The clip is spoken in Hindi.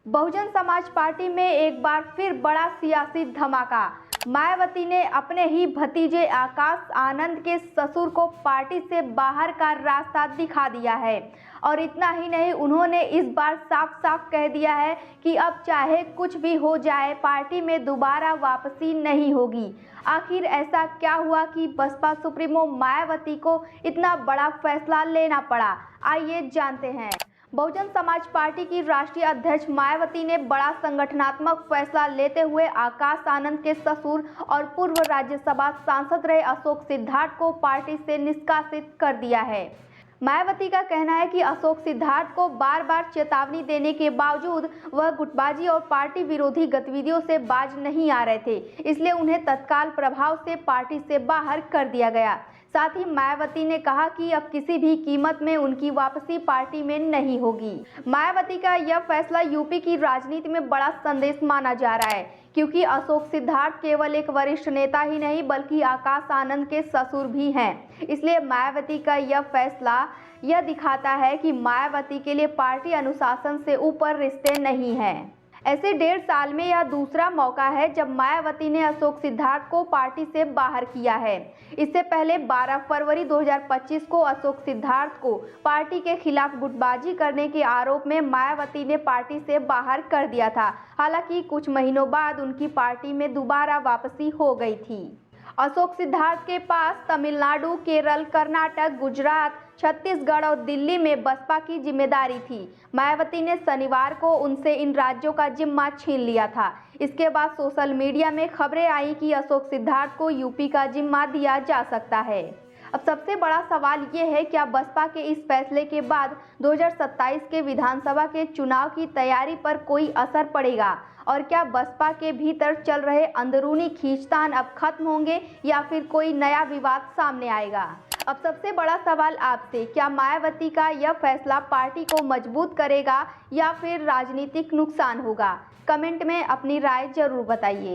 बहुजन समाज पार्टी में एक बार फिर बड़ा सियासी धमाका। मायावती ने अपने ही भतीजे आकाश आनंद के ससुर को पार्टी से बाहर का रास्ता दिखा दिया है और इतना ही नहीं, उन्होंने इस बार साफ साफ कह दिया है कि अब चाहे कुछ भी हो जाए पार्टी में दोबारा वापसी नहीं होगी। आखिर ऐसा क्या हुआ कि बसपा सुप्रीमो मायावती को इतना बड़ा फैसला लेना पड़ा, आइए जानते हैं। बहुजन समाज पार्टी की राष्ट्रीय अध्यक्ष मायावती ने बड़ा संगठनात्मक फैसला लेते हुए आकाश आनंद के ससुर और पूर्व राज्यसभा सांसद रहे अशोक सिद्धार्थ को पार्टी से निष्कासित कर दिया है। मायावती का कहना है कि अशोक सिद्धार्थ को बार बार चेतावनी देने के बावजूद वह गुटबाजी और पार्टी विरोधी गतिविधियों से बाज नहीं आ रहे थे, इसलिए उन्हें तत्काल प्रभाव से पार्टी से बाहर कर दिया गया। साथ ही मायावती ने कहा कि अब किसी भी कीमत में उनकी वापसी पार्टी में नहीं होगी। मायावती का यह फैसला यूपी की राजनीति में बड़ा संदेश माना जा रहा है, क्योंकि अशोक सिद्धार्थ केवल एक वरिष्ठ नेता ही नहीं बल्कि आकाश आनंद के ससुर भी हैं। इसलिए मायावती का यह फैसला यह दिखाता है कि मायावती के लिए पार्टी अनुशासन से ऊपर रिश्ते नहीं हैं। ऐसे 1.5 साल में यह दूसरा मौका है जब मायावती ने अशोक सिद्धार्थ को पार्टी से बाहर किया है। इससे पहले 12 फरवरी 2025 को अशोक सिद्धार्थ को पार्टी के खिलाफ गुटबाजी करने के आरोप में मायावती ने पार्टी से बाहर कर दिया था। हालांकि कुछ महीनों बाद उनकी पार्टी में दोबारा वापसी हो गई थी। अशोक सिद्धार्थ के पास तमिलनाडु, केरल, कर्नाटक, गुजरात, छत्तीसगढ़ और दिल्ली में बसपा की जिम्मेदारी थी। मायावती ने शनिवार को उनसे इन राज्यों का जिम्मा छीन लिया था। इसके बाद सोशल मीडिया में खबरें आई कि अशोक सिद्धार्थ को यूपी का जिम्मा दिया जा सकता है। अब सबसे बड़ा सवाल ये है, क्या बसपा के इस फैसले के बाद 2027 के विधानसभा के चुनाव की तैयारी पर कोई असर पड़ेगा और क्या बसपा के भीतर चल रहे अंदरूनी खींचतान अब खत्म होंगे या फिर कोई नया विवाद सामने आएगा। अब सबसे बड़ा सवाल आपसे, क्या मायावती का यह फैसला पार्टी को मजबूत करेगा या फिर राजनीतिक नुकसान होगा? कमेंट में अपनी राय जरूर बताइए।